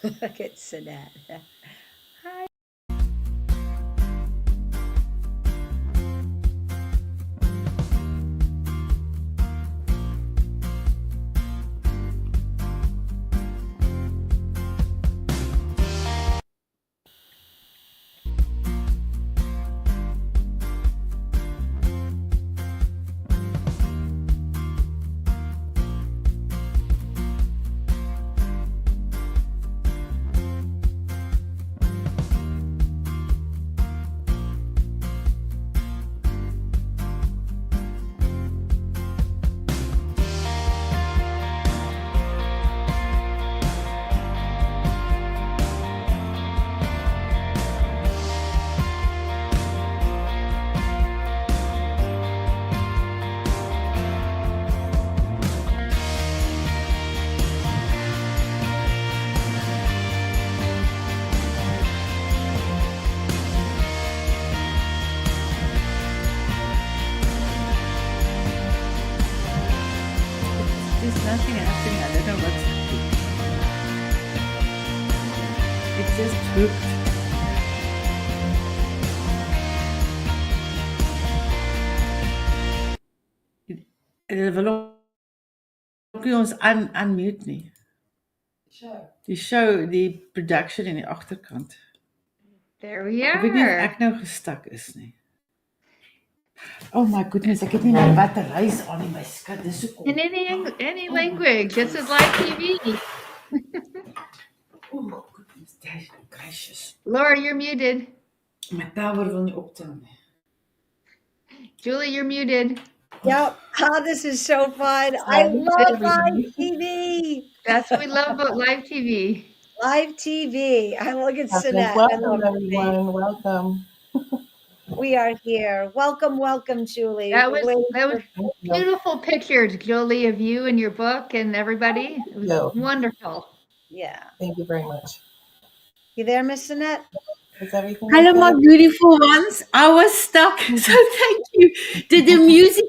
Look at Sinette. Hi. There's nothing happening. I don't know what's happening. It's just hooked. Hulle wil ook nie ons unmute nie. Die show, die production in die agterkant. There we Ek weet nie of are. ek nou gestak is nie. Oh my goodness, ek het nie my batteries aan nie, my skat. Dis hoekom. In any language. This is live TV. Oh goodness gracious. Laura, you're muted. My power wil nie optel nie. Julie, you're muted. Yep. Oh, this is so fun. I love live TV. That's what we love about live TV. Live TV. I look at Sinette. I Welcome, love her face. everyone. Welcome. We are here. Welcome, Julie. That We're was waiting for- beautiful pictures, Julie, of you and your book and everybody. It was Yeah. wonderful. Yeah. Thank you very much. You there, Miss Sinette? Is everything Hello, okay? my beautiful ones. I was stuck, so thank you. Did the music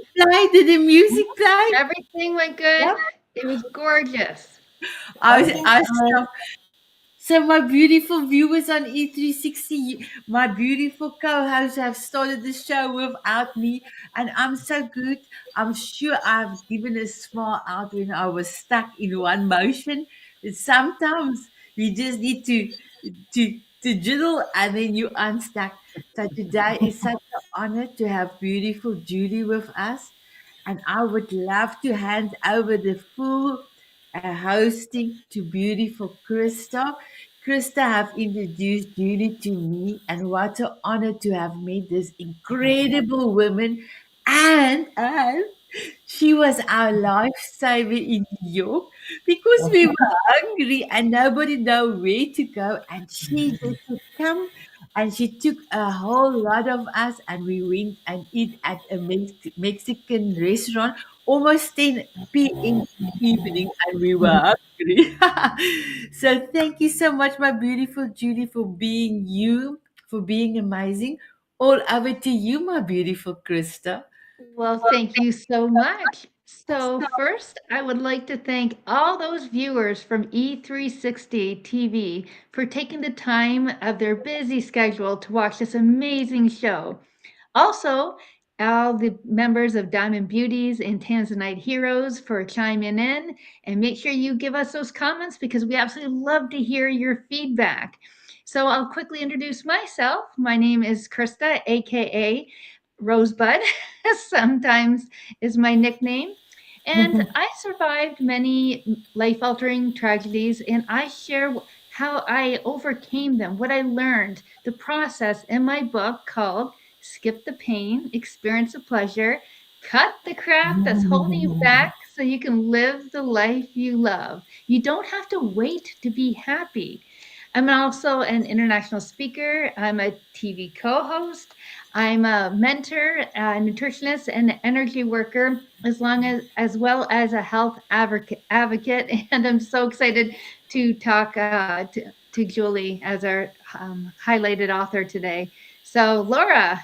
play? Everything went good. Yep. It was gorgeous. I was Everything's fine. stuck. So my beautiful viewers on E360, my beautiful co-hosts have started the show without me, and I'm so good. I'm sure I've given a smile out when I was stuck in one motion. But sometimes you just need to jiddle and then you unstuck. So today is such an honor to have beautiful Julie with us, and I would love to hand over the full hosting to beautiful Krista. Krista have introduced Julie to me, and what an honor to have met this incredible woman. And she was our lifesaver in New York because we were hungry and nobody knew where to go. And she just would come and she took a whole lot of us and we went and eat at a Mexican restaurant almost 10 p.m. evening and we were hungry. So thank you so much, my beautiful Julie, for being you, for being amazing. All over to you, my beautiful Krista. Well, thank you so much. So first, I would like to thank all those viewers from E360 TV for taking the time of their busy schedule to watch this amazing show. Also, all the members of Diamond Beauties and Tanzanite Heroes for chiming in, and make sure you give us those comments because we absolutely love to hear your feedback. So I'll quickly introduce myself. My name is Krista, aka Rosebud, sometimes is my nickname. And I survived many life altering tragedies, and I share how I overcame them, what I learned, the process in my book called Skip the Pain, Experience the Pleasure, Cut the Crap That's Holding You Back so you can live the life you love. You don't have to wait to be happy. I'm also an international speaker. I'm a TV co-host. I'm a mentor, a nutritionist, and an energy worker, as well as a health advocate. And I'm so excited to talk to Julie as our highlighted author today. So, Laura.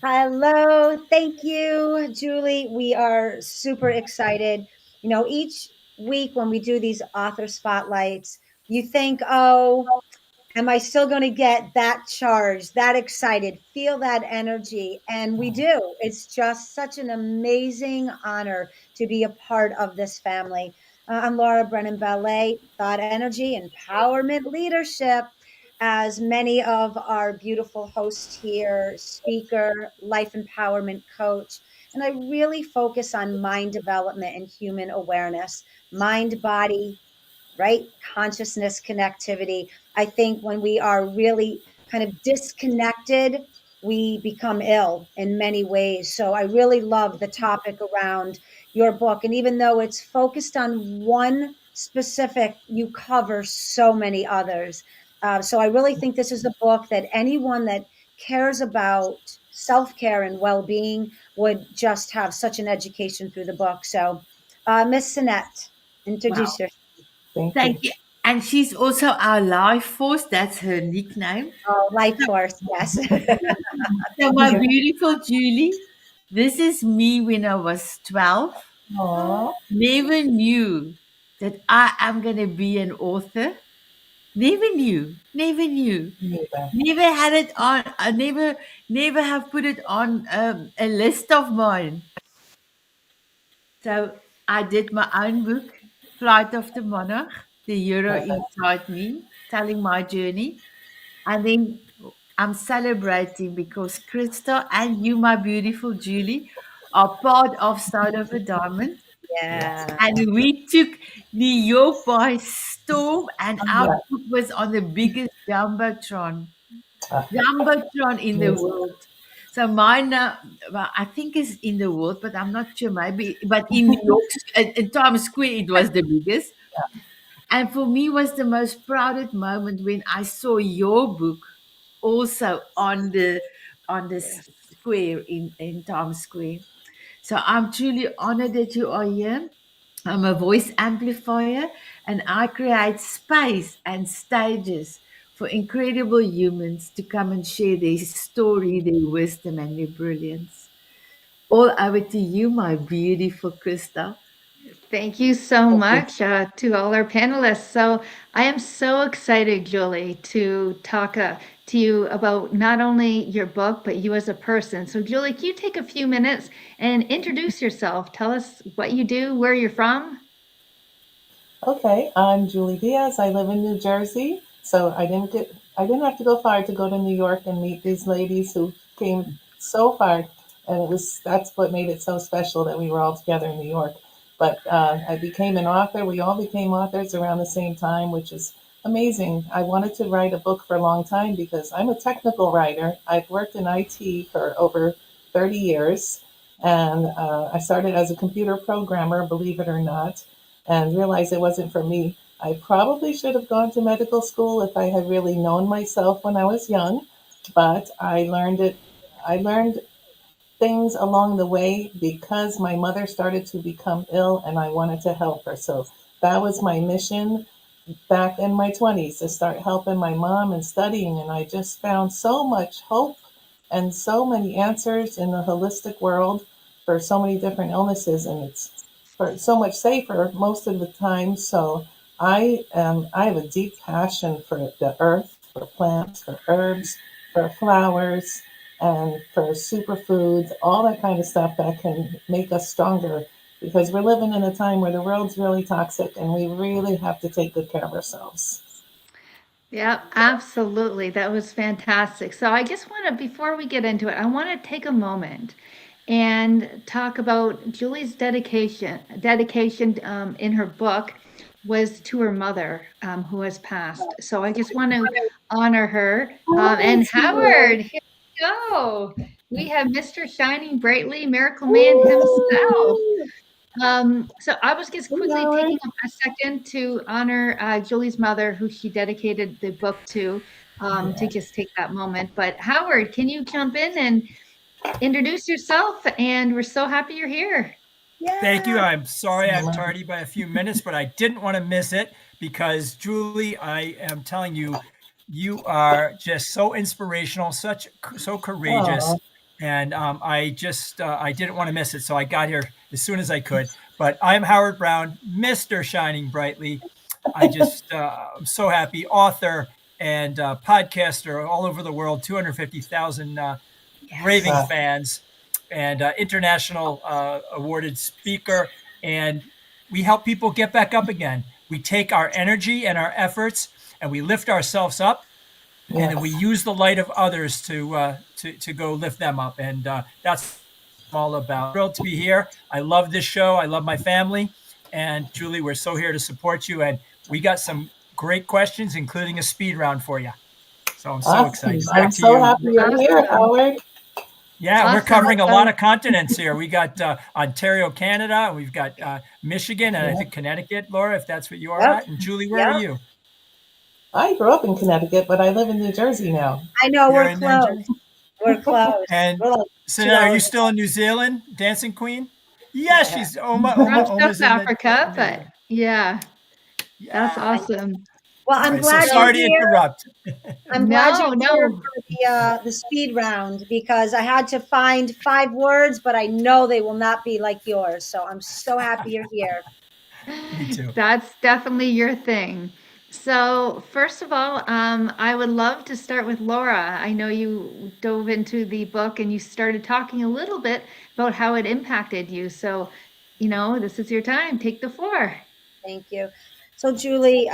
Hello. Thank you, Julie. We are super excited. You know, each week when we do these author spotlights, you think, oh, am I still going to get that charge, that excited, feel that energy? And we do. It's just such an amazing honor to be a part of this family. I'm Laura Brennan Ballet, Thought Energy, Empowerment Leadership. As many of our beautiful hosts here, speaker, life empowerment coach, and I really focus on mind development and human awareness, mind, body, right? Consciousness connectivity. I think when we are really kind of disconnected, we become ill in many ways. So I really love the topic around your book. And even though it's focused on one specific, you cover so many others. So I really think this is a book that anyone that cares about self care and well being would just have such an education through the book. So, Miss Sinette, Wow. introduce yourself. Thank Thank you. you. And she's also our life force. That's her nickname. Oh, life force, yes. So, Thank my you. beautiful Julie, this is me when I was 12. Aw, Never knew that I am going to be an author. Never knew. Never knew. neither. Never had it on. I never have put it on a list of mine. So I did my own book, Flight of the Monarch, the hero Love it. inside me, telling my journey. And then I'm celebrating because Krista and you, my beautiful Julie, are part of Soul of a Diamond. Yes. Yeah. And we took New York by storm, and our Yeah. book was on the biggest Ah, jumbotron in the amazing. world. So mine, well, I think is in the world, but I'm not sure. Maybe, but in New York, in Times Square, it was the biggest. And for me, was the most proudest moment when I saw your book also on the Yes. square in Times Square. So I'm truly honored that you are here. I'm a voice amplifier and I create space and stages for incredible humans to come and share their story, their wisdom, and their brilliance. All over to you, my beautiful Krista. Thank you so Thank you. much to all our panelists. So I am so excited, Julie, to talk to you about not only your book, but you as a person. So, Julie, can you take a few minutes and introduce yourself? Tell us what you do, where you're from. Okay, I'm Julie Diaz. I live in New Jersey, so I didn't have to go far to go to New York and meet these ladies who came so far, and that's what made it so special that we were all together in New York. But I became an author. We all became authors around the same time, which is amazing. I wanted to write a book for a long time because I'm a technical writer. I've worked in IT for over 30 years, and I started as a computer programmer, believe it or not, and realized it wasn't for me. I probably should have gone to medical school if I had really known myself when I was young, but I learned things along the way because my mother started to become ill and I wanted to help her. So that was my mission back in my 20s to start helping my mom and studying. And I just found so much hope and so many answers in the holistic world for so many different illnesses. And it's for so much safer most of the time. So I have a deep passion for the earth, for plants, for herbs, for flowers, and for superfoods, all that kind of stuff that can make us stronger because we're living in a time where the world's really toxic and we really have to take good care of ourselves. Yeah, absolutely. That was fantastic. So I just want to, before we get into it, I want to take a moment and talk about Julie's dedication. Dedication in her book was to her mother, who has passed. So I just want to honor her. And Howard, here we go. We have Mr. Shining Brightly, Miracle Man himself. So I was just Hey, quickly Howard. taking a second to honor Julie's mother, who she dedicated the book to Yeah. just take that moment. But Howard, can you jump in and introduce yourself? And we're so happy you're here. Thank you. Yeah. I'm sorry I'm tardy by a few minutes, but I didn't want to miss it because Julie, I am telling you, you are just so inspirational, so courageous, Oh, and I didn't want to miss it, so I got here as soon as I could. But I'm Howard Brown, Mr. Shining Brightly. I'm so happy. Author and podcaster all over the world, 250,000 raving Wow. fans, and international awarded speaker. And we help people get back up again. We take our energy and our efforts and we lift ourselves up, and then we Yes. use the light of others to go lift them up. And that's what I'm all about. Thrilled to be here. I love this show. I love my family. And Julie, we're so here to support you. And we got some great questions, including a speed round for you. So I'm so Awesome. excited. I'm Back to so you. happy you're here, Awesome. Howard. Yeah, we're Awesome. covering a lot of continents here. We got Ontario, Canada, and we've got Michigan, and I Yeah. think Connecticut, Laura, if that's what you are Yep. at. And Julie, where are Yep. you? I grew up in Connecticut, but I live in New Jersey now. I know You're we're in New close. Jersey? We're close. And We're like 2 Sinette, are you hours. still in New Zealand, Dancing Queen? Yeah, she's From Oma's South in the. Africa, but yeah, that's Yeah. awesome. Well, All I'm right, so glad you're sorry to here. interrupt. I'm glad No, you're here no. for the speed round because I had to find 5 words, but I know they will not be like yours. So I'm so happy you're here. Me too. That's definitely your thing. So, first of all, I would love to start with Laura. I know you dove into the book and you started talking a little bit about how it impacted you. So, this is your time. Take the floor. Thank you. So, Julie,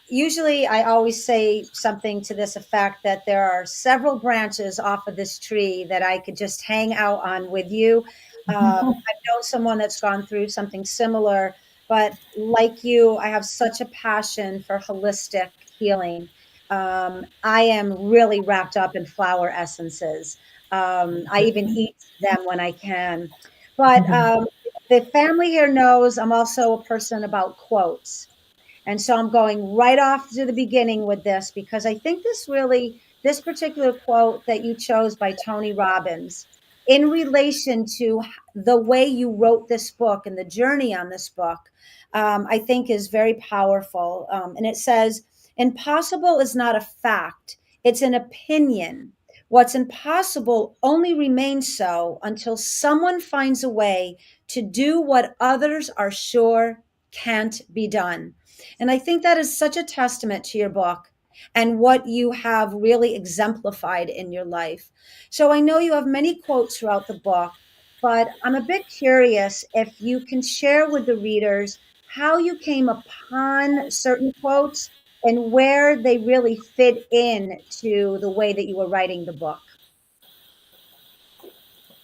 usually I always say something to this effect that there are several branches off of this tree that I could just hang out on with you. I've known someone that's gone through something similar, but like you, I have such a passion for holistic healing. I am really wrapped up in flower essences. I even eat them when I can. But the family here knows I'm also a person about quotes. And so I'm going right off to the beginning with this because I think this particular quote that you chose by Tony Robbins, in relation to the way you wrote this book and the journey on this book, I think is very powerful. And it says, impossible is not a fact, it's an opinion. What's impossible only remains so until someone finds a way to do what others are sure can't be done. And I think that is such a testament to your book and what you have really exemplified in your life. So I know you have many quotes throughout the book, but I'm a bit curious if you can share with the readers how you came upon certain quotes and where they really fit in to the way that you were writing the book.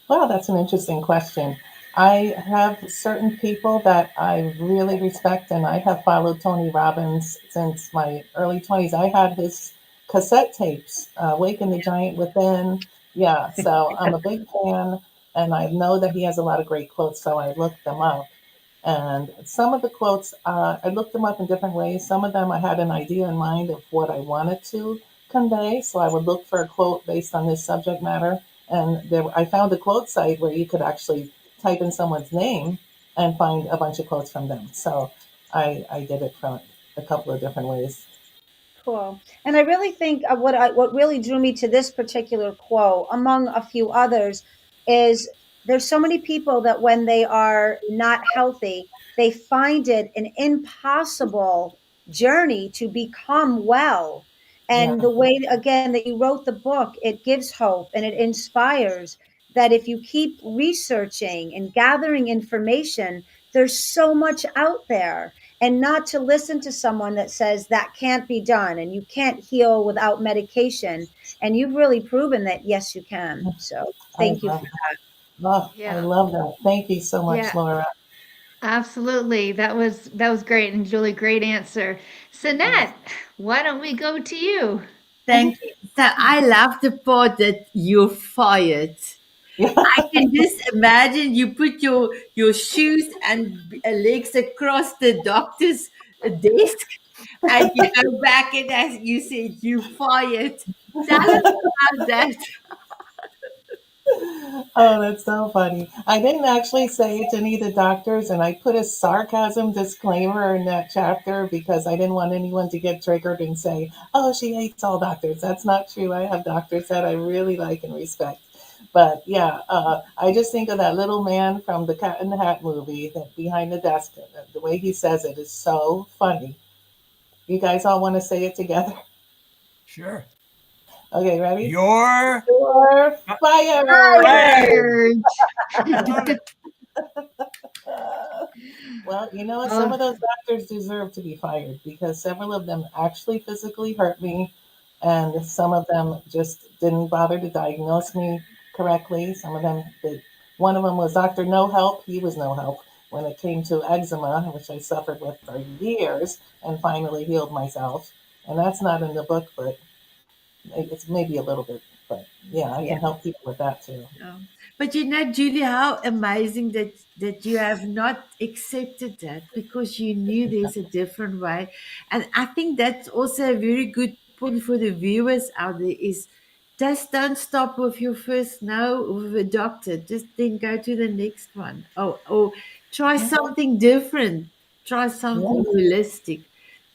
Well, that's an interesting question. I have certain people that I really respect, and I have followed Tony Robbins since my early 20s. I had his cassette tapes, Waken the Giant Within. Yeah, so I'm a big fan, and I know that he has a lot of great quotes, so I looked them up. And some of the quotes, I looked them up in different ways. Some of them I had an idea in mind of what I wanted to convey. So I would look for a quote based on this subject matter. And I found a quote site where you could actually type in someone's name and find a bunch of quotes from them. So I did it from a couple of different ways. Cool. And I really think what really drew me to this particular quote, among a few others, is there's so many people that when they are not healthy, they find it an impossible journey to become well. Yeah, And the way, again, that you wrote the book, it gives hope and it inspires that if you keep researching and gathering information, there's so much out there, and not to listen to someone that says that can't be done and you can't heal without medication. And you've really proven that, yes, you can. So I thank you for love, that. I Yeah. love that. Thank you so much, Yeah, Laura. absolutely. That was great. And Julie, great answer. Yes. Sinette, why don't we go to you? Thank you. So I love the part that you're fired. Yeah. I can just imagine you put your shoes and legs across the doctor's desk, and you go back and as you said, you fired. Tell us about that. Oh, that's so funny. I didn't actually say it to any of the doctors, and I put a sarcasm disclaimer in that chapter because I didn't want anyone to get triggered and say, oh, she hates all doctors. That's not true. I have doctors that I really like and respect. But yeah, I just think of that little man from the Cat in the Hat movie that behind the desk. The way he says it is so funny. You guys all want to say it together? Sure. Okay, ready? You're You're fired. fired. Fired. I love it. Well, you know what? Some Oh, of those doctors deserve to be fired because several of them actually physically hurt me, and some of them just didn't bother to diagnose me correctly. Some of them, one of them was Dr. No Help. He was no help when it came to eczema, which I suffered with for years and finally healed myself. And that's not in the book, but it's maybe a little bit. But yeah, I Yeah. can help people with that too. But you know, Julie, how amazing that you have not accepted that because you knew there's a different way. And I think that's also a very good point for the viewers out there is just don't stop with your first no with a doctor. Just then go to the next one. Or try something different. Try Yeah. something holistic.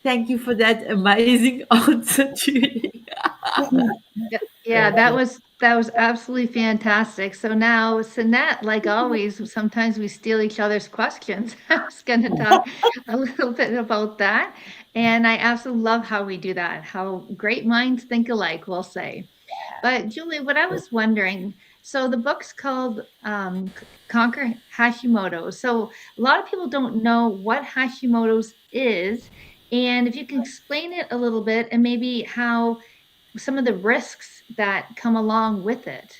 Thank you for that amazing answer, Julie. yeah, Thank you. that was absolutely fantastic. So now, Sinette, like always, sometimes we steal each other's questions. I was going to talk a little bit about that, and I absolutely love how we do that. How great minds think alike, we'll say. But Julie, what I was wondering, so the book's called Conquer Hashimoto. So a lot of people don't know what Hashimoto's is, and if you can explain it a little bit, and maybe how some of the risks that come along with it.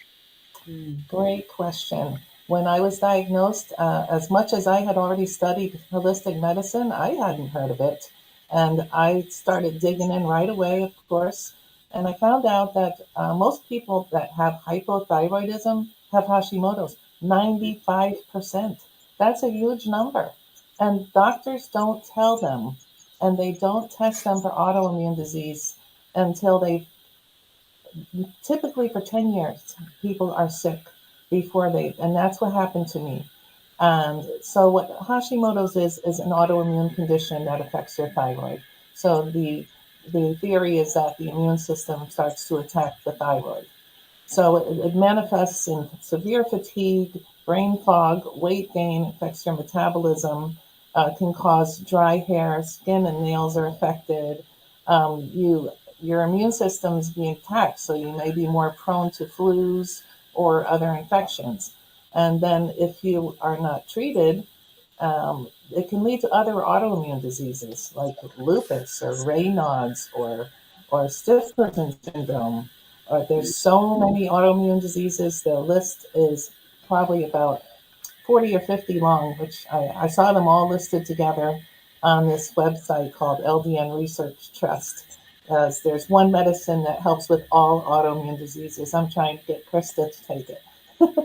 Great question. When I was diagnosed, as much as I had already studied holistic medicine, I hadn't heard of it. And I started digging in right away, of course. And I found out that most people that have hypothyroidism have Hashimoto's, 95%. That's a huge number. And doctors don't tell them, and they don't test them for autoimmune disease until they typically for 10 years, people are sick before they, and that's what happened to me. And so what Hashimoto's is an autoimmune condition that affects your thyroid. So the theory is that the immune system starts to attack the thyroid. So it manifests in severe fatigue, brain fog, weight gain, affects your metabolism, can cause dry hair, skin and nails are affected. Your immune system's being attacked, so you may be more prone to flus or other infections. And then if you are not treated, it can lead to other autoimmune diseases like lupus or Raynaud's or stiff person syndrome. There's so many autoimmune diseases. The list is probably about 40 or 50 long, which I saw them all listed together on this website called LDN Research Trust. There's one medicine that helps with all autoimmune diseases. I'm trying to get Krista to take it.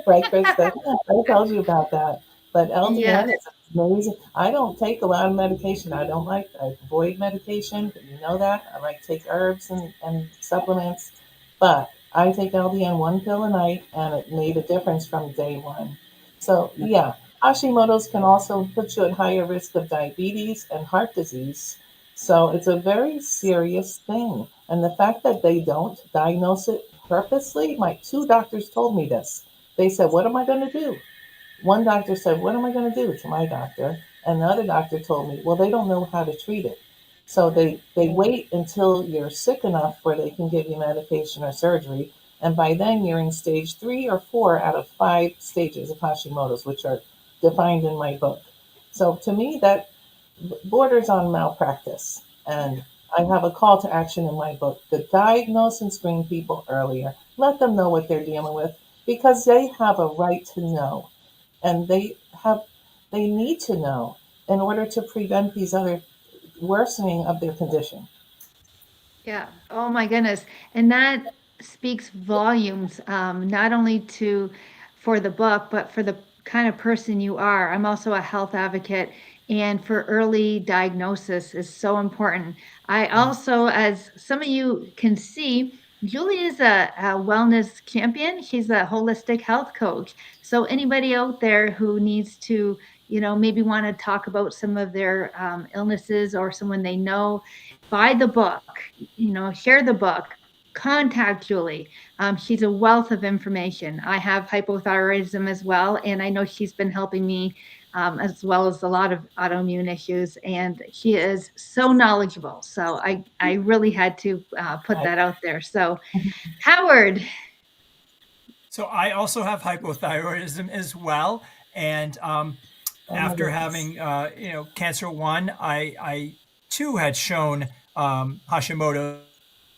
Right, Krista? I told you about that. But Yes. LDN is amazing. I don't take a lot of medication. I avoid medication. You know that. I like to take herbs and supplements. But I take LDN one pill a night, and it made a difference from day one. So, yeah, Hashimoto's can also put you at higher risk of diabetes and heart disease. So, it's a very serious thing. And the fact that they don't diagnose it purposely, my two doctors told me this. They said, "What am I going to do?" One doctor said, "What am I going to do?" to my doctor. And the other doctor told me, "Well, they don't know how to treat it." So they wait until you're sick enough where they can give you medication or surgery. And by then, you're in stage 3 or 4 out of 5 stages of Hashimoto's, which are defined in my book. So to me, that borders on malpractice. And I have a call to action in my book to diagnose and screen people earlier. Let them know what they're dealing with because they have a right to know. And they need to know in order to prevent these other worsening of their condition. Yeah. Oh my goodness. And that speaks volumes, not only to for the book, but for the kind of person you are. I'm also a health advocate, and for early diagnosis is so important. I also, as some of you can see, Julie is a wellness champion. She's a holistic health coach. So anybody out there who needs to, maybe want to talk about some of their illnesses or someone they know, buy the book, share the book, contact Julie. She's a wealth of information. I have hypothyroidism as well, and I know she's been helping me as well as a lot of autoimmune issues. And he is so knowledgeable. So I really had to put that out there. So, Howard. So I also have hypothyroidism as well, and Oh my after goodness. having cancer one, I too had shown Hashimoto.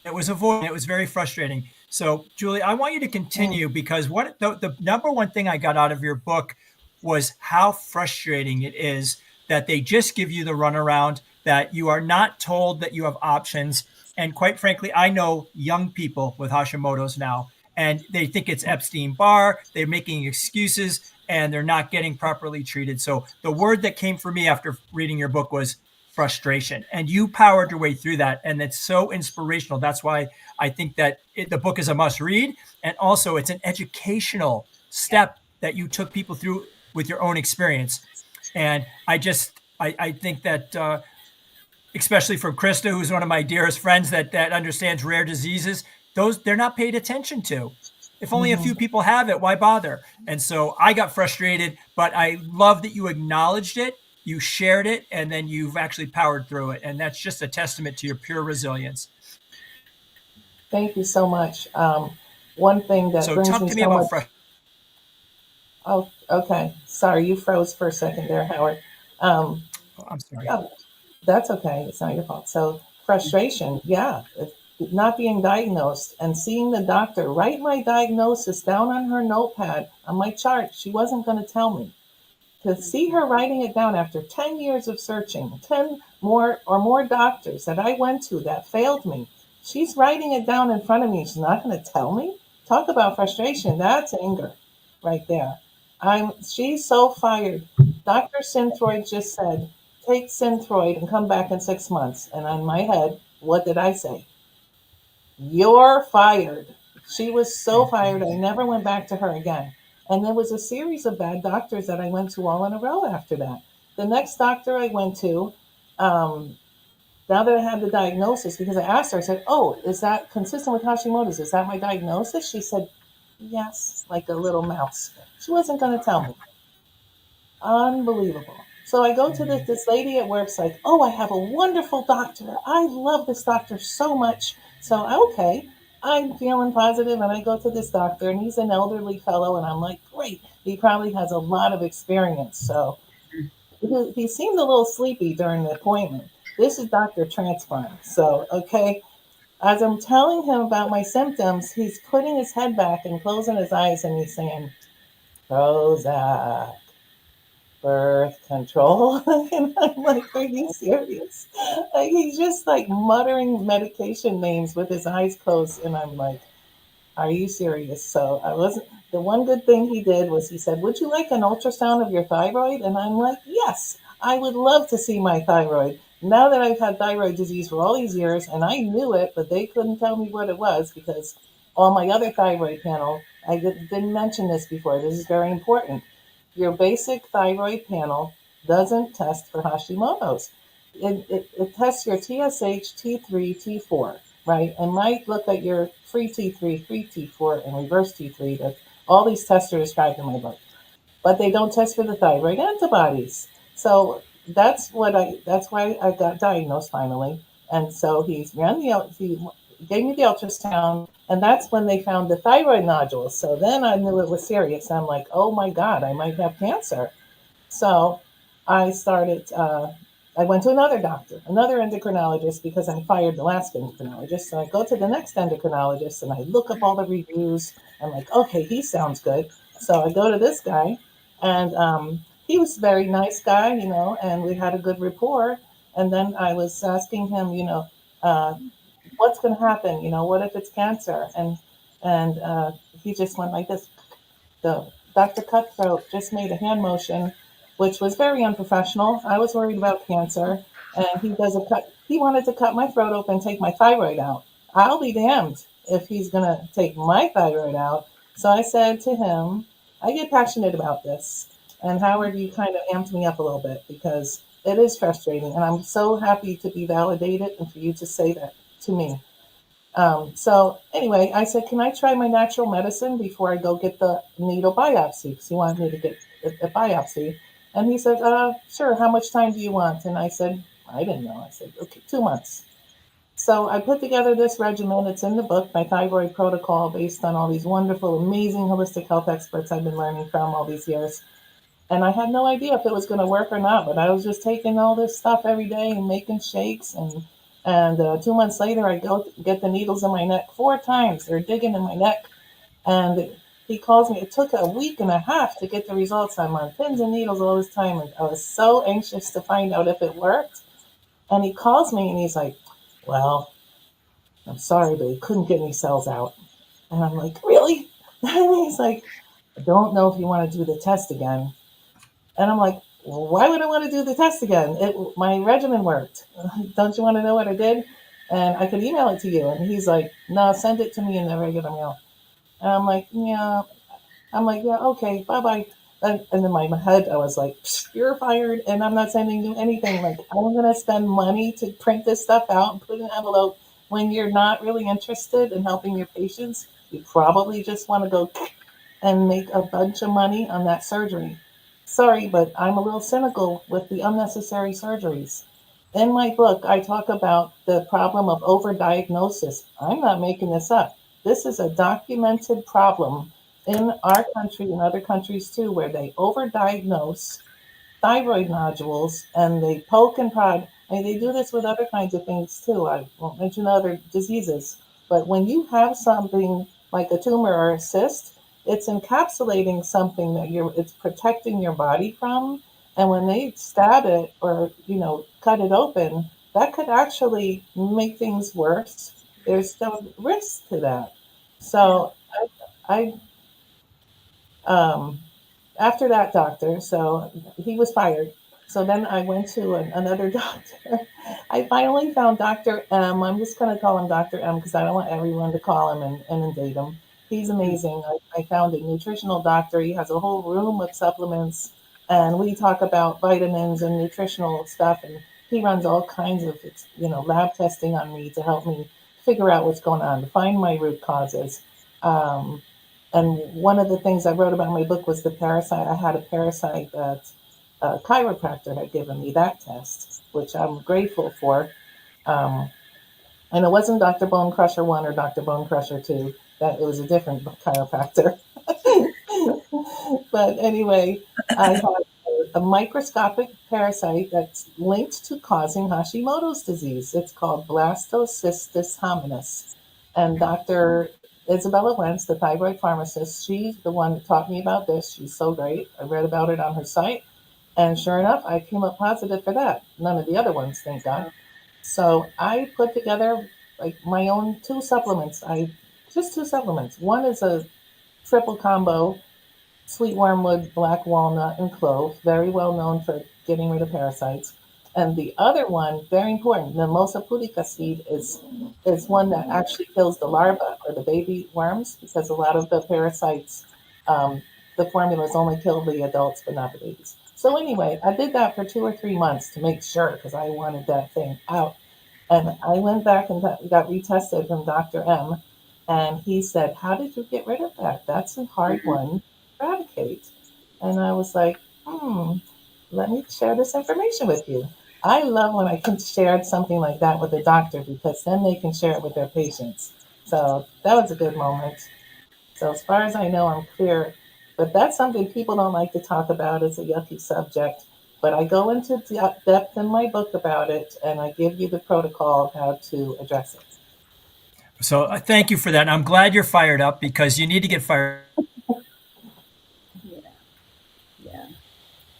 It was avoided. It was very frustrating. So, Julie, I want you to Mm, continue because what the number one thing I got out of your book was how frustrating it is that they just give you the runaround, that you are not told that you have options. And quite frankly, I know young people with Hashimoto's now, and they think it's Epstein-Barr. They're making excuses and they're not getting properly treated. So the word that came for me after reading your book was frustration, and you powered your way through that, and it's so inspirational. That's why I think that the book is a must read, and also it's an educational step that you took people through with your own experience. And I think that especially from Krista, who's one of my dearest friends that understands rare diseases, those they're not paid attention to. If only a mhm. few people have it, why bother? And so I got frustrated, but I love that you acknowledged it, you shared it, and then you've actually powered through it. And that's just a testament to your pure resilience. Thank you so much. One thing that So brings talk me to me so about much. frustration. Oh, okay. Sorry, you froze for a second there, Howard. Um, Oh, I'm sorry. oh, that's okay. It's not your fault. So frustration, yeah, not being diagnosed and seeing the doctor write my diagnosis down on her notepad on my chart. She wasn't going to tell me. To see her writing it down after 10 years of searching, 10 more doctors that I went to that failed me. She's writing it down in front of me. She's not going to tell me. Talk about frustration. That's anger right there. She's so fired. Dr. Synthroid just said, take Synthroid and come back in 6 months. And on my head, what did I say? You're fired. She was so fired. I never went back to her again. And there was a series of bad doctors that I went to all in a row after that. The next doctor I went to, um, now that I had the diagnosis, because I asked her, I said, oh, is that consistent with Hashimoto's? Is that my diagnosis? She said, yes, like a little mouse. She wasn't going to tell me. Unbelievable. So I go to this lady at work's like, oh, I have a wonderful doctor. I love this doctor so much. So, okay, I'm feeling positive, and I go to this doctor, and he's an elderly fellow, and I'm like, great. He probably has a lot of experience. So he seemed a little sleepy during the appointment. This is Dr. Transplant. So, okay, as I'm telling him about my symptoms, he's putting his head back and closing his eyes, and he's saying, Prozac, birth control. And I'm like, are you serious? Like, he's just like muttering medication names with his eyes closed. And I'm like, are you serious? So I wasn't. The one good thing he did was he said, would you like an ultrasound of your thyroid? And I'm like, yes, I would love to see my thyroid. Now that I've had thyroid disease for all these years, and I knew it, but they couldn't tell me what it was because on my other thyroid panel, I didn't mention this before. This is very important. Your basic thyroid panel doesn't test for Hashimoto's. It tests your TSH, T3, T4, right? And might look at your free T3, free T4, and reverse T3. That all these tests are described in my book, but they don't test for the thyroid antibodies. So that's why I got diagnosed finally. And so he gave me the ultrasound, and that's when they found the thyroid nodules. So then I knew it was serious. I'm like, oh my God, I might have cancer. So I started, I went to another doctor, another endocrinologist, because I fired the last endocrinologist. So I go to the next endocrinologist and I look up all the reviews. I'm like, okay, he sounds good. So I go to this guy, and he was a very nice guy, and we had a good rapport. And then I was asking him, uh, what's going to happen? What if it's cancer? And he just went like this. The Dr. Cutthroat just made a hand motion, which was very unprofessional. I was worried about cancer, and he does a cut. He wanted to cut my throat open, take my thyroid out. I'll be damned if he's gonna take my thyroid out. So I said to him, I get passionate about this, and Howard, you kind of amped me up a little bit because it is frustrating, and I'm so happy to be validated and for you to say that to me. So anyway, I said, can I try my natural medicine before I go get the needle biopsy? Because he wanted me to get a biopsy. And he said, sure, how much time do you want? And I said, I didn't know. I said, okay, 2 months. So I put together this regimen. It's in the book, my thyroid protocol, based on all these wonderful, amazing holistic health experts I've been learning from all these years. And I had no idea if it was going to work or not, but I was just taking all this stuff every day and making shakes. And 2 months later, I go get the needles in my neck 4 times. They're digging in my neck. And he calls me. It took a week and a half to get the results. I'm on pins and needles all this time. And I was so anxious to find out if it worked. And he calls me and he's like, well, I'm sorry, but he couldn't get any cells out. And I'm like, really? And he's like, I don't know if you want to do the test again. And I'm like, well, why would I want to do the test again? My regimen worked. Don't you want to know what I did? And I could email it to you. And he's like, no, send it to me in the regular mail. And I'm like, yeah. I'm like, yeah, okay, bye bye. And in my head, I was like, you're fired, and I'm not sending you anything. Like, I'm going to spend money to print this stuff out and put it in an envelope when you're not really interested in helping your patients. You probably just want to go and make a bunch of money on that surgery. Sorry, but I'm a little cynical with the unnecessary surgeries. In my book, I talk about the problem of overdiagnosis. I'm not making this up. This is a documented problem in our country and other countries too, where they overdiagnose thyroid nodules and they poke and prod. And they do this with other kinds of things too. I won't mention other diseases. But when you have something like a tumor or a cyst, it's encapsulating something that it's protecting your body from. And when they stab it or, cut it open, that could actually make things worse. There's some risk to that. So I um, after that doctor, so he was fired. So then I went to another doctor. I finally found Dr. M. I'm just going to call him Dr. M because I don't want everyone to call him and inundate him. He's amazing. I found a nutritional doctor. He has a whole room of supplements, and we talk about vitamins and nutritional stuff. And he runs all kinds of, lab testing on me to help me figure out what's going on, to find my root causes. Um, and one of the things I wrote about in my book was the parasite. I had a parasite that a chiropractor had given me that test, which I'm grateful for. Um, and it wasn't Dr. Bone Crusher 1 or Dr. Bone Crusher 2. That it was a different chiropractor. But anyway, I had a microscopic parasite that's linked to causing Hashimoto's disease. It's called Blastocystis hominis. And Dr. Isabella Wentz, the thyroid pharmacist, she's the one that taught me about this. She's so great. I read about it on her site. And sure enough, I came up positive for that. None of the other ones, thank God. So I put together like my own two supplements. Just two supplements. One is a triple combo, sweet wormwood, black walnut, and clove, very well known for getting rid of parasites. And the other one, very important, the Mimosa pudica seed is one that actually kills the larva or the baby worms because a lot of the parasites, the formulas only kill the adults but not the babies. So anyway, I did that for 2 or 3 months to make sure because I wanted that thing out. And I went back and got retested from Dr. M. And he said, how did you get rid of that? That's a hard one to eradicate. And I was like, let me share this information with you. I love when I can share something like that with a doctor because then they can share it with their patients. So that was a good moment. So as far as I know, I'm clear. But that's something people don't like to talk about. It's a yucky subject. But I go into depth in my book about it, and I give you the protocol of how to address it. So thank you for that. And I'm glad you're fired up because you need to get fired.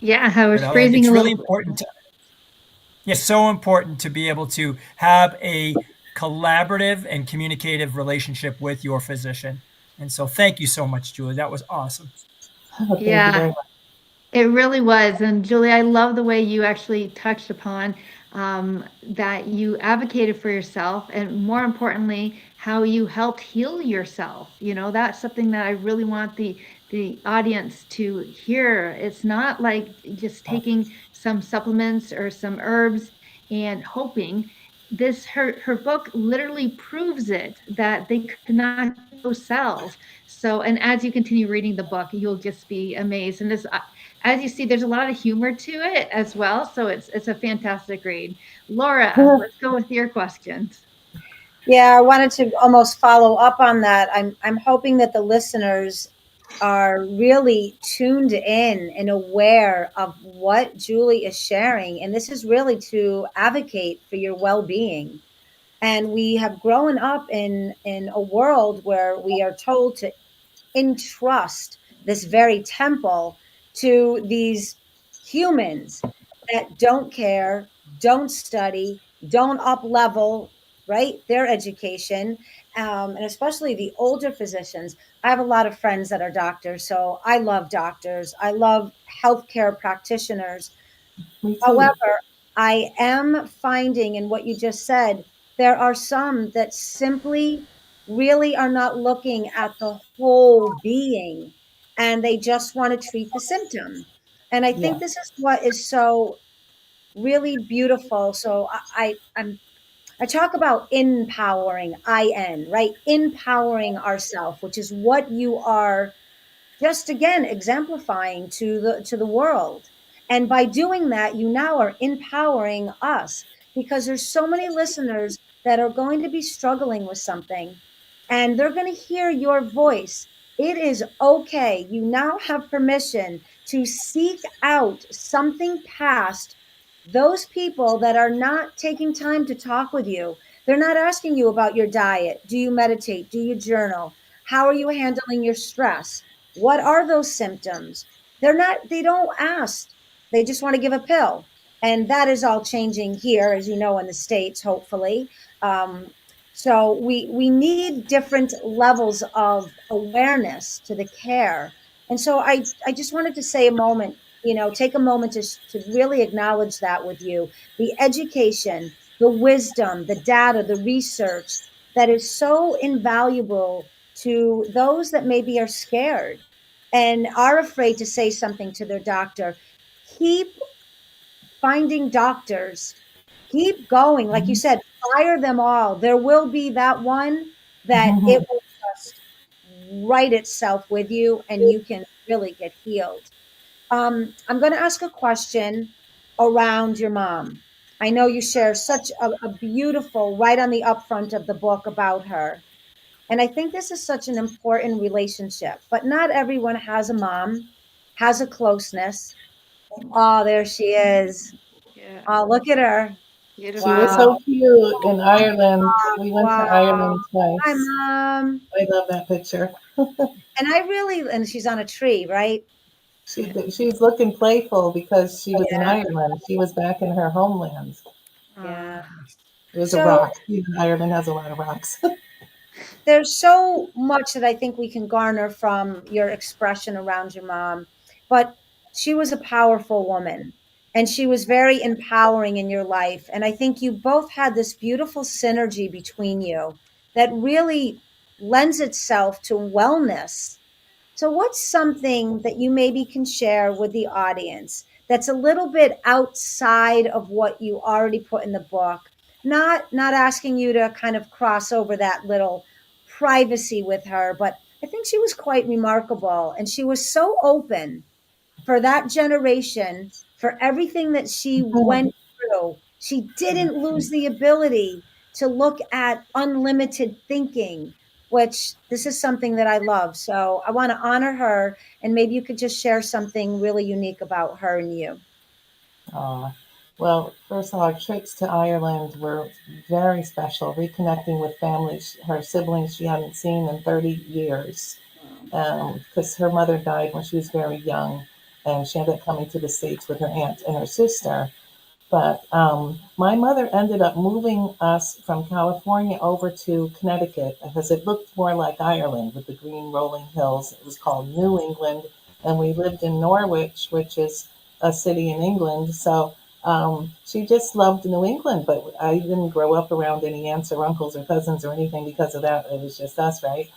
Yeah, I was And freezing it's a really little bit. important. It's so important to be able to have a collaborative and communicative relationship with your physician. And so thank you so much, Julie. That was awesome. Thank you Yeah, very much. it really was. And Julie, I love the way you actually touched upon that you advocated for yourself and more importantly, how you helped heal yourself. That's something that I really want the audience to hear. It's not like just taking some supplements or some herbs and hoping. Her book literally proves it that they could not those cells. So, and as you continue reading the book, you'll just be amazed. And this, as you see, there's a lot of humor to it as well. So it's a fantastic read. Laura, let's go with your questions. Yeah, I wanted to almost follow up on that. I'm hoping that the listeners are really tuned in and aware of what Julie is sharing. And this is really to advocate for your well-being. And we have grown up in a world where we are told to entrust this very temple to these humans that don't care, don't study, don't up level, right? Their education, and especially the older physicians. I have a lot of friends that are doctors, so I love doctors. I love healthcare practitioners. Me too. However, I am finding in what you just said, there are some that simply really are not looking at the whole being and they just want to treat the symptom. And I think Yeah. this is what is so really beautiful. So I talk about empowering, right? Empowering ourselves, which is what you are just again exemplifying to the world. And by doing that, you now are empowering us because there's so many listeners that are going to be struggling with something and they're going to hear your voice. It is okay. You now have permission to seek out something past those people that are not taking time to talk with you. They're not asking you about your diet. Do you meditate? Do you journal? How are you handling your stress? What are those symptoms? They don't ask. They just want to give a pill. And that is all changing here, as you know, in the States, hopefully. So we need different levels of awareness to the care. And so I just wanted to say a moment, take a moment to really acknowledge that with you. The education, the wisdom, the data, the research that is so invaluable to those that maybe are scared and are afraid to say something to their doctor. Keep finding doctors. Keep going. Like you Mhm. said, fire them all. There will be that one that it will just right itself with you and you can really get healed. I'm going to ask a question around your mom. I know you share such a beautiful, right on the upfront of the book about her. And I think this is such an important relationship, but not everyone has a mom, has a closeness. Oh, there she is. Yeah, Oh, look at her. She was beautiful. Wow. so cute in Ireland. We went to Wow. Ireland Hi, twice. mom. I love that picture. And she's on a tree, right? Yeah. She's looking playful because she was in Yeah. Ireland. She was back in her homeland. Yeah. It was a So rock. Ireland has a lot of rocks. there's so much that I think we can garner from your expression around your mom, but she was a powerful woman and she was very empowering in your life. And I think you both had this beautiful synergy between you that really lends itself to wellness. So, what's something that you maybe can share with the audience that's a little bit outside of what you already put in the book? Not asking you to kind of cross over that little privacy with her, but I think she was quite remarkable and she was so open for that generation, for everything that she went through. She didn't lose the ability to look at unlimited thinking, which this is something that I love. So I want to honor her, and maybe you could just share something really unique about her and you. Aw. Well, first of all, our trips to Ireland were very special, reconnecting with families, her siblings she hadn't seen in 30 years, because her mother died when she was very young, and she ended up coming to the States with her aunt and her sister. But my mother ended up moving us from California over to Connecticut because it looked more like Ireland with the green rolling hills. It was called New England. And we lived in Norwich, which is a city in England. So she just loved New England, but I didn't grow up around any aunts or uncles or cousins or anything because of that. It was just us, right?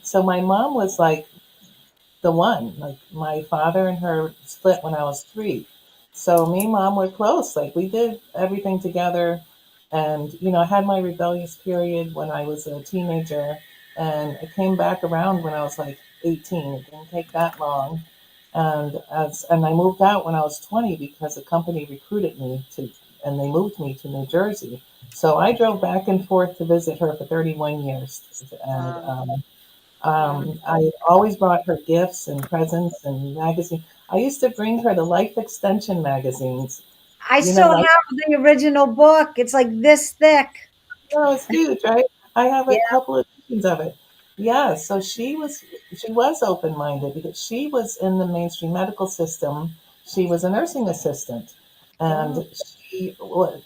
So my mom was like the one. Like my father and her split when I was 3. So me and mom were close. Like we did everything together. And, I had my rebellious period when I was a teenager. And it came back around when I was like 18. It didn't take that long. And I moved out when I was 20 because a company recruited me to, and they moved me to New Jersey. So I drove back and forth to visit her for 31 years. And Wow. I always brought her gifts and presents and magazines. I used to bring her the Life Extension magazines. I You know, still Life. have the original book. It's like this thick. Oh, it's huge, right? I have a Yeah. couple of editions of it. Yeah, so she was open minded because she was in the mainstream medical system. She was a nursing assistant, Oh, and she would,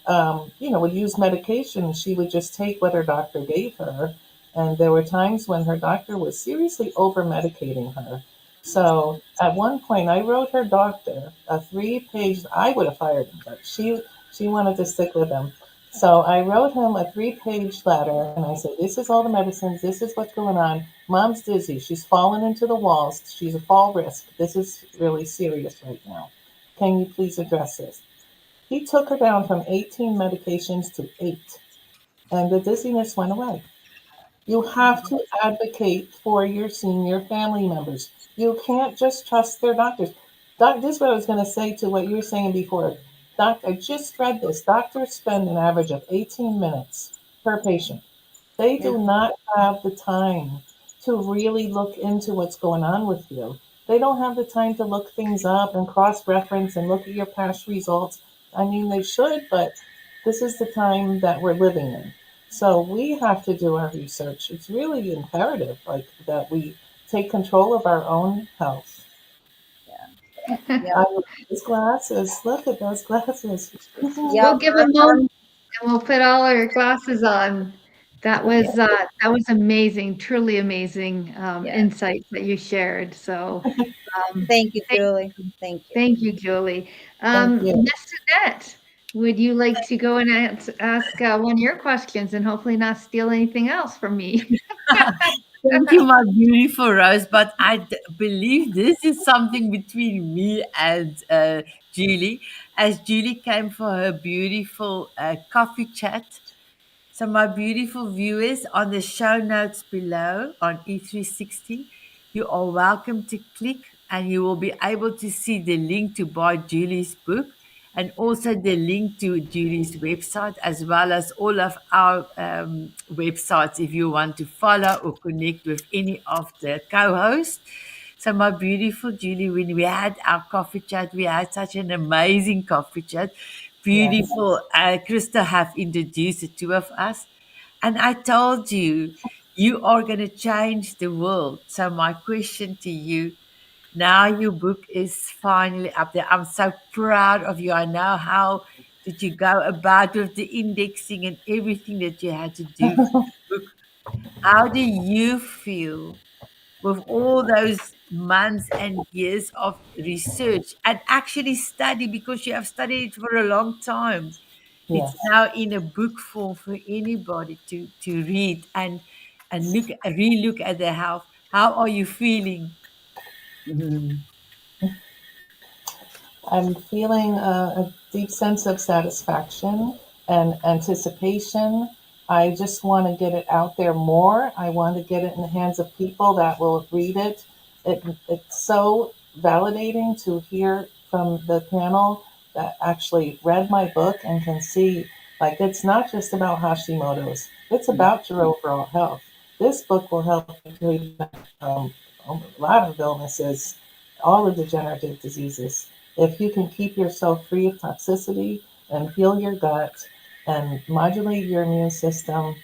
would use medication. She would just take what her doctor gave her, and there were times when her doctor was seriously over medicating her. So at one point, I wrote her doctor a 3-page. I would have fired him, but she wanted to stick with him. So I wrote him a 3-page letter and I said, this is all the medicines. This is what's going on. Mom's dizzy. She's fallen into the walls. She's a fall risk. This is really serious right now. Can you please address this? He took her down from 18 medications to 8, and the dizziness went away. You have to advocate for your senior family members. You can't just trust their doctors. This is what I was going to say to what you were saying before. I just read this. Doctors spend an average of 18 minutes per patient. They yeah. do not have the time to really look into what's going on with you. They don't have the time to look things up and cross reference and look at your past results. I mean, they should, but this is the time that we're living in. So we have to do our research. It's really imperative, like that we take control of our own health. Yeah. I love those glasses. Look at those glasses. Yeah. We'll give a moment and we'll put all our glasses on. Yeah. That was amazing, truly amazing Yeah. insights that you shared. So Thank you, thank Julie. Thank you. thank you, Julie. Thank you. Miss Annette, would you like to go and ask one of your questions and hopefully not steal anything else from me? Thank you, my beautiful Rose. But believe this is something between me and Julie, as Julie came for her beautiful coffee chat. So, my beautiful viewers, on the show notes below on E360, you are welcome to click and you will be able to see the link to buy Julie's book and also the link to Julie's website, as well as all of our websites if you want to follow or connect with any of the co hosts. So, my beautiful Julie, when we had our coffee chat, we had such an amazing coffee chat. Yes. Beautiful. Krista have introduced the two of us. And I told you, you are going to change the world. So, my question to you now, your book is finally up there. I'm so proud of you. I know how did you go about with the indexing and everything that you had to do for the book. How do you feel with all those months and years of research and actually study, because you have studied it for a long time? It's Yes. now in a book form for anybody to read and look relook at their health. How are you feeling? Mhm. I'm feeling a deep sense of satisfaction and anticipation. I just want to get it out there more. I want to get it in the hands of people that will read it. It's so validating to hear from the panel that actually read my book and can see, like, it's not just about Hashimoto's, it's about your overall health. This book will help you prevent a lot of illnesses, all the degenerative diseases. If you can keep yourself free of toxicity and heal your gut and modulate your immune system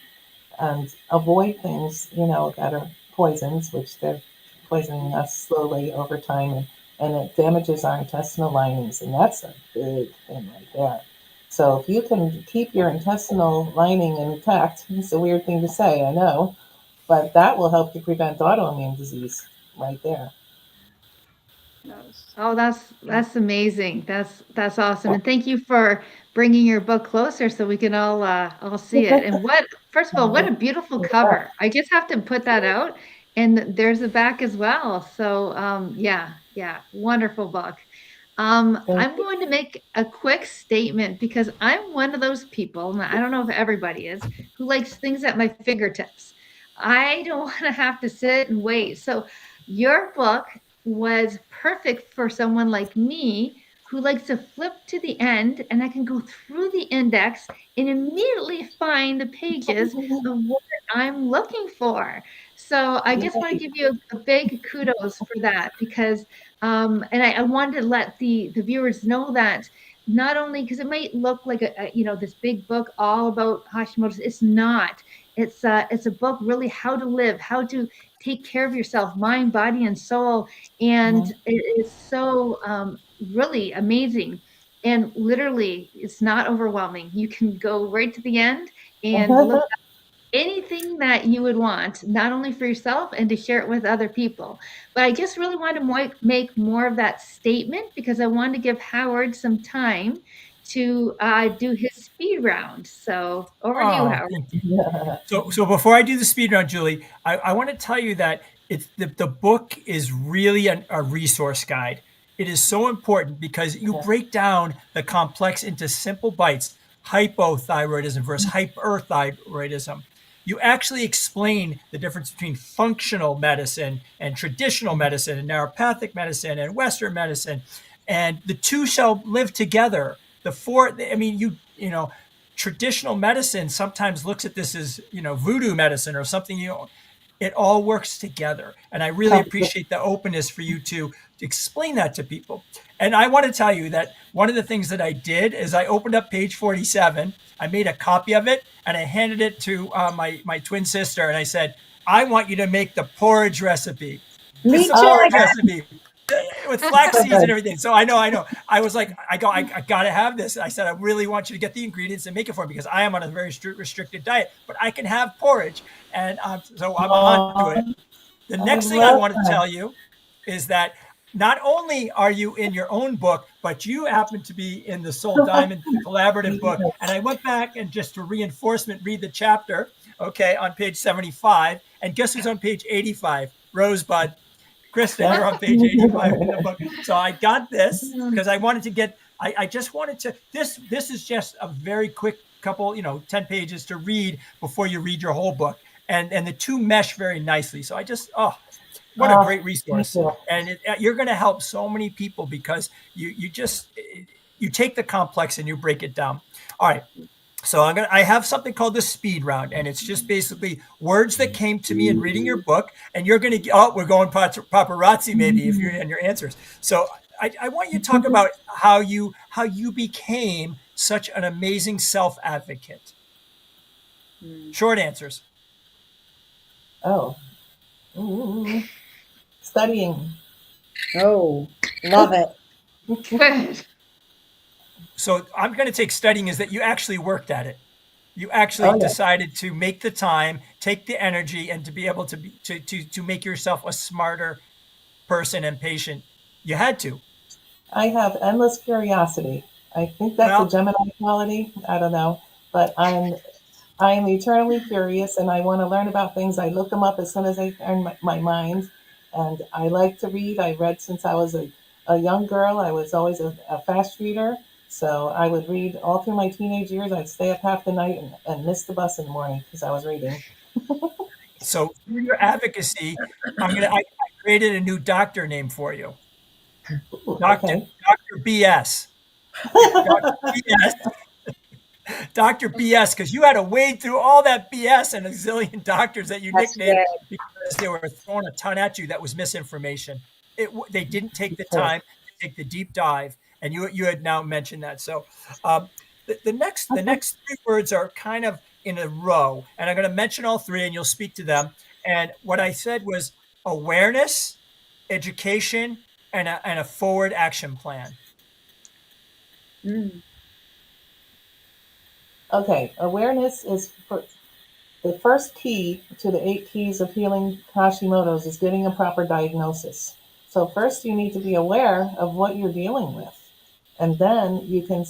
and avoid things, that are poisons, which they're poisoning us slowly over time, and it damages our intestinal linings, and that's a big thing right there. So if you can keep your intestinal lining intact, it's a weird thing to say, I know, but that will help you prevent autoimmune disease right there. Oh, that's amazing. That's awesome. And thank you for bringing your book closer so we can all see it. And first of all, what a beautiful cover. I just have to put that out. And there's a back as well. So yeah, yeah, wonderful book. Thank I'm you. going to make a quick statement because I'm one of those people, and I don't know if everybody is, who likes things at my fingertips. I don't want to have to sit and wait. So your book was perfect for someone like me who likes to flip to the end, and I can go through the index and immediately find the pages of what I'm looking for. So I just want to give you a big kudos for that because, and I wanted to let the viewers know that not only because it might look like this big book all about Hashimoto's, it's not. It's a book really how to live, how to take care of yourself, mind, body, and soul, and it is so really amazing. And literally, it's not overwhelming. You can go right to the end and look anything that you would want, not only for yourself and to share it with other people. But I just really want to make more of that statement because I wanted to give Howard some time to do his speed round. So over to you, Oh, Howard. thank you. So before I do the speed round, Julie, I want to tell you that it's the book is really a resource guide. It is so important because you break down the complex into simple bites, hypothyroidism versus hyperthyroidism. You actually explain the difference between functional medicine and traditional medicine and naturopathic medicine and Western medicine. And the two shall live together. You know, traditional medicine sometimes looks at this as, voodoo medicine or something, it all works together. And I really appreciate the openness for you to explain that to people. And I want to tell you that one of the things that I did is I opened up page 47. I made a copy of it and I handed it to my twin sister. And I said, I want you to make the porridge recipe. Me It's a too. porridge recipe with flax seeds and everything. So I know. I was like, I got to have this. I said, I really want you to get the ingredients and make it for me because I am on a very restricted diet, but I can have porridge. And so I'm onto it. The next thing I want to tell you is that not only are you in your own book, but you happen to be in the Soul Diamond collaborative book. And I went back and just for reinforcement, read the chapter, okay, on page 75. And guess who's on page 85? Rosebud. Kristen, you're on page 85 in the book. So I got this because I wanted to get, I just wanted to, this is just a very quick couple, 10 pages to read before you read your whole book. And the two mesh very nicely. So I just, what a great resource. And you're going to help so many people because you take the complex and you break it down. All right. So I have something called the speed round, and it's just basically words that came to me in reading your book. And you're going to, we're going paparazzi maybe if you're in your answers. So I want you to talk about how you became such an amazing self-advocate. Short answers. Studying. Oh, love it. Good. So I'm going to take studying is that you actually worked at it. You actually decided to make the time, take the energy, and to be able to make yourself a smarter person and patient. You had to. I have endless curiosity. I think that's a Gemini quality. I don't know, but I am eternally curious, and I want to learn about things. I look them up as soon as I turn my mind, and I like to read. I read since I was a young girl. I was always a fast reader, so I would read all through my teenage years. I'd stay up half the night and miss the bus in the morning because I was reading. So through your advocacy, I created a new doctor name for you. Dr. BS. Dr. BS. Dr. BS, because you had to wade through all that BS and a zillion doctors that you nicknamed because they were throwing a ton at you that was misinformation. They didn't take the time to take the deep dive, and you had now mentioned that. So the next three words are kind of in a row, and I'm going to mention all three, and you'll speak to them. And what I said was awareness, education, and a forward action plan. Okay, awareness is the first key to the 8 keys of healing Hashimoto's is getting a proper diagnosis. So first you need to be aware of what you're dealing with, and then you can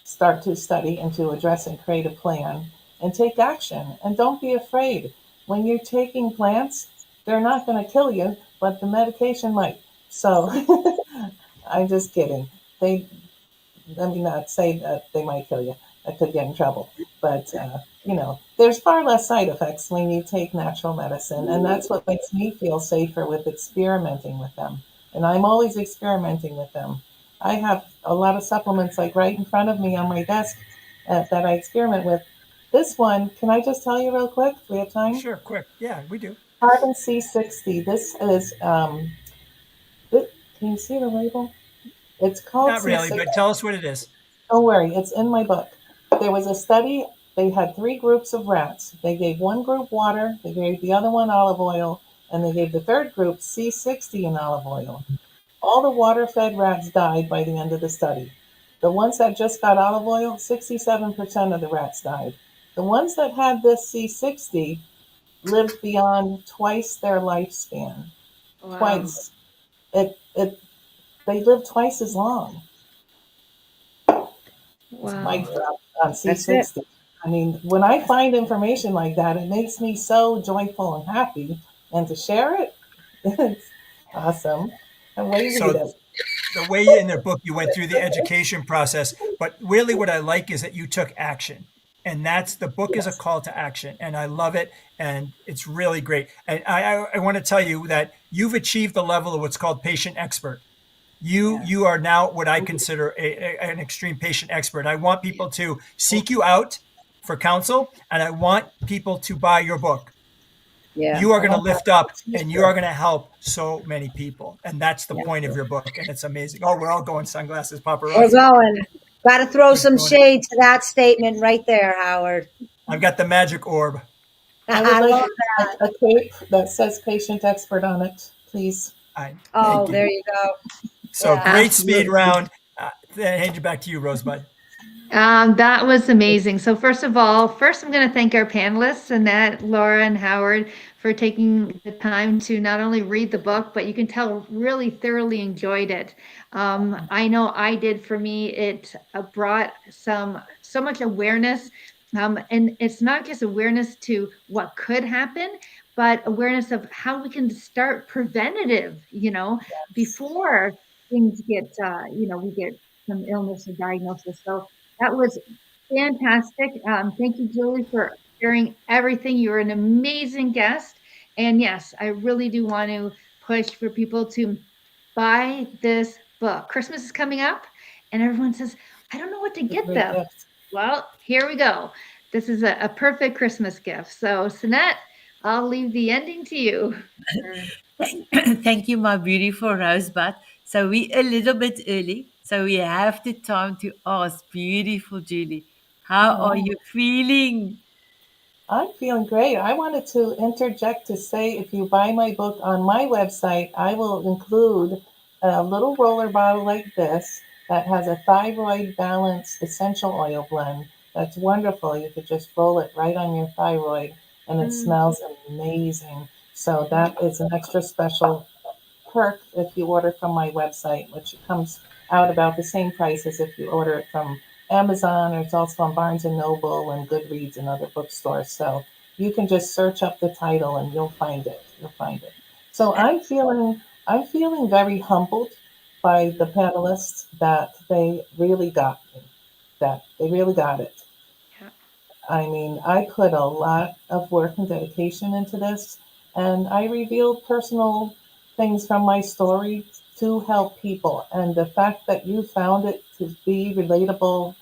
start to study and to address and create a plan and take action. And don't be afraid. When you're taking plants, they're not going to kill you, but the medication might. So I'm just kidding. Let me not say that they might kill you. I could get in trouble. But there's far less side effects when you take natural medicine. And that's what makes me feel safer with experimenting with them. And I'm always experimenting with them. I have a lot of supplements like right in front of me on my desk that I experiment with. This one, can I just tell you real quick? Do we have time? Sure, quick. Yeah, we do. Carbon C60. This is, can you see the label? It's called Not really, C60. but tell us what it is. Don't worry, it's in my book. There was a study, they had three groups of rats. They gave one group water, they gave the other one olive oil, and they gave the third group C60 and olive oil. All the water fed rats died by the end of the study. The ones that just got olive oil, 67% of the rats died. The ones that had this C60 lived beyond twice their lifespan. Wow. Twice. They lived twice as long. Mic Wow. drop on That's it. C60. I mean, when I find information like that, it makes me so joyful and happy. And to share it, it's awesome. And way to read So it. the way in their book you went through the education process, but really what I like is that you took action. And that's the book is a Yes. call to action. And I love it. And it's really great. And I want to tell you that you've achieved the level of what's called patient expert. You are now what I consider an extreme patient expert. I want people to seek you out for counsel, and I want people to buy your book. Yeah. You are I going to want that lift up and t-shirt. you are going to help so many people. And that's the point of your book. And it's amazing. Oh, we're all going sunglasses, We're paparazzi. going. Got to throw some doing it. shade to that statement right there, Howard. I've got the magic orb. I I would love like that. a cape that says patient expert on it, please. Oh, Thank there you. you go. So Yeah. great speed Absolutely. round. Hand you back to you, Rosebud. That was amazing. So first of all, first I'm going to thank our panelists, Annette, Laura, and Howard, for taking the time to not only read the book, but you can tell really thoroughly enjoyed it. I know I did. For me, it brought so much awareness, and it's not just awareness to what could happen, but awareness of how we can start preventative. Before things get, we get some illness or diagnosis. So that was fantastic. Thank you, Julie, for sharing everything. You're an amazing guest. And yes, I really do want to push for people to buy this book. Christmas is coming up, and everyone says, I don't know what to It's a get great them. gift. Well, here we go. This is a perfect Christmas gift. So, Sinette, I'll leave the ending to you. Thank you, my beautiful Rosebud. So we a little bit early, so we have the time to ask beautiful Julie, how are Oh, you feeling? I'm feeling great. I wanted to interject to say if you buy my book on my website, I will include a little roller bottle like this that has a thyroid balance essential oil blend. That's wonderful. You could just roll it right on your thyroid and it Mm, smells amazing. So that is an extra special perk if you order from my website, which comes out about the same price as if you order it from Amazon, or it's also on Barnes and Noble and Goodreads and other bookstores. So you can just search up the title and you'll find it. You'll find it. So I'm feeling very humbled by the panelists that they really got me, that they really got it. yeah. I mean, I put a lot of work and dedication into this, and I revealed personal things from my story to help people. And the fact that you found it to be relatable,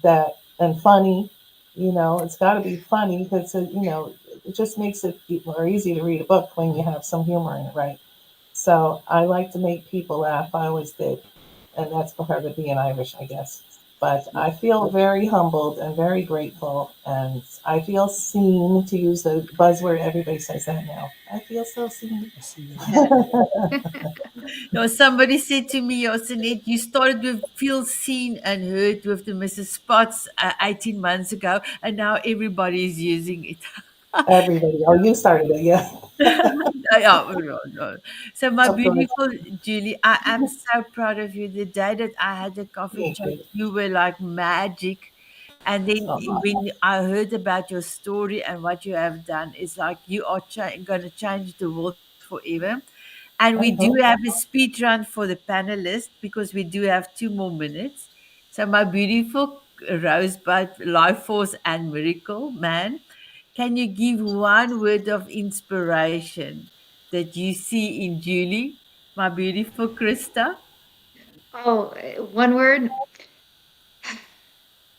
that and funny, it's got to be funny because it just makes it more easy to read a book when you have some humor in it, right? So I like to make people laugh. I always did, and that's part of being Irish, I guess. But I feel very humbled and very grateful, and I feel seen, to use the buzzword. Everybody says that now. I feel so seen. I see you. No, somebody said to me, Yosenet, you started with feel seen and heard with the Mrs. Spots 18 months ago, and now everybody is using it. Everybody. Oh, you started it, yeah. Yeah, no, no. So, my Of course. beautiful Julie, I am so proud of you. The day that I had the coffee Thank chat, you. you were like magic. And then Oh, when I heard about your story and what you have done, it's like you are going to change the world forever. And we I do hope. have a speed run for the panelists because we do have 2 more minutes. So, my beautiful Rosebud, Life Force, and Miracle Man. Can you give one word of inspiration that you see in Julie, my beautiful Krista? Oh, one word. I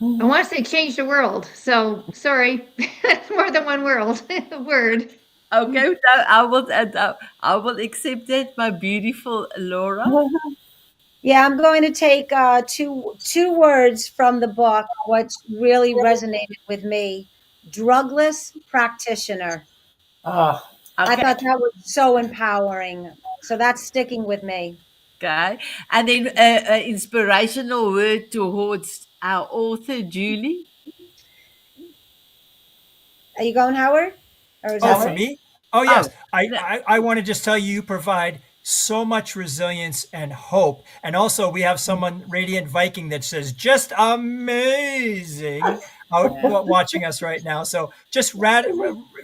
Mhm. want to say change the world. So sorry, that's more than one world word. Okay, so I will accept that, my beautiful Laura. Yeah, I'm going to take two words from the book, which really resonated with me. Drugless practitioner. Ah, I Okay, thought that was so empowering. So that's sticking with me. okay. And then an inspirational word towards our author, Julie. Are you going, Howard? Or is Oh, that for yes. me? me? Oh, yes. Oh, I, no, I, I want to just tell you, you provide so much resilience and hope. And also, we have someone, Radiant Viking, that says, just amazing out yeah. watching us right now. So just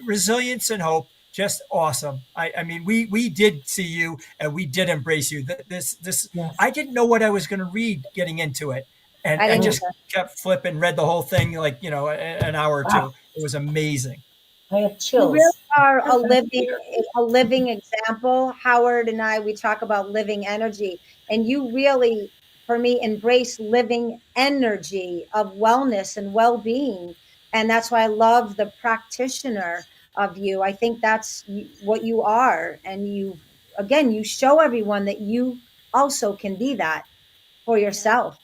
resilience and hope. Just awesome. I mean, we did see you and we did embrace you. This, Yes. I didn't know what I was going to read getting into it. And I I didn't Mm. just either. kept flipping, read the whole thing, like, an hour or Ah, two. It was amazing. I have You really chills. are a living example. Howard and I, we talk about living energy, and you really, for me, embrace living energy of wellness and well-being. And that's why I love the practitioner of you. I think that's what you are. And again, you show everyone that you also can be that for yourself.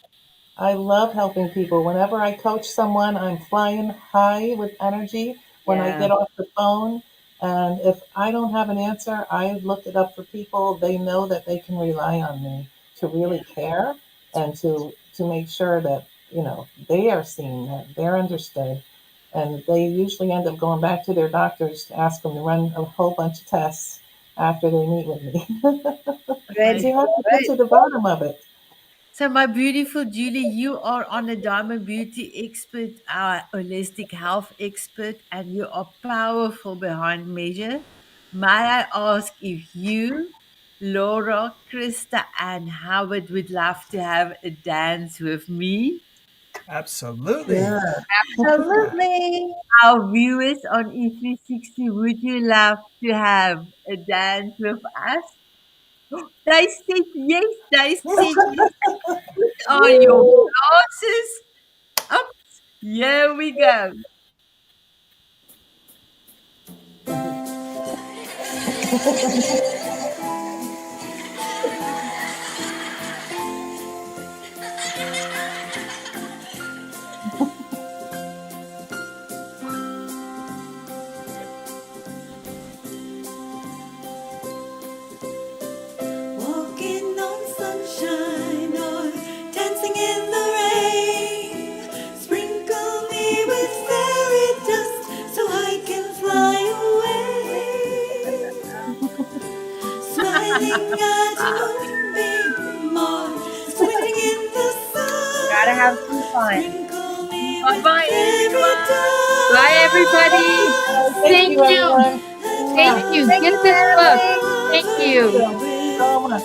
I love helping people. Whenever I coach someone, I'm flying high with energy when I Yeah. get off the phone. And if I don't have an answer, I look it up for people. They know that they can rely on me to really care and to make sure that, they are seen, that they're understood. And they usually end up going back to their doctors to ask them to run a whole bunch of tests after they meet with me. Good, Because you have to get good. to the bottom of it. So, my beautiful Julie, you are on a Diamond Beauty expert, our holistic health expert, and you are powerful behind measure. May I ask if you, Laura, Krista, and Howard would love to have a dance with me? Absolutely. Sure. Absolutely. Our viewers on E360, would you love to have a dance with us? They said yes, they said yes. Put on your Woo! glasses. Oops, here we go. Walking on sunshine or dancing in the rain. Sprinkle me with fairy dust so I can fly away. Smiling at a moonbeam or squinting in the Gotta have sun. some fun. Sprinkle me Bye with bye, fairy everyone. Bye, everybody. dust. Thank Thank you, you. everyone. And Thank Mwah. you. Thank Get you, this I'll book. Natalie. Thank cover Thank you. you you so with much.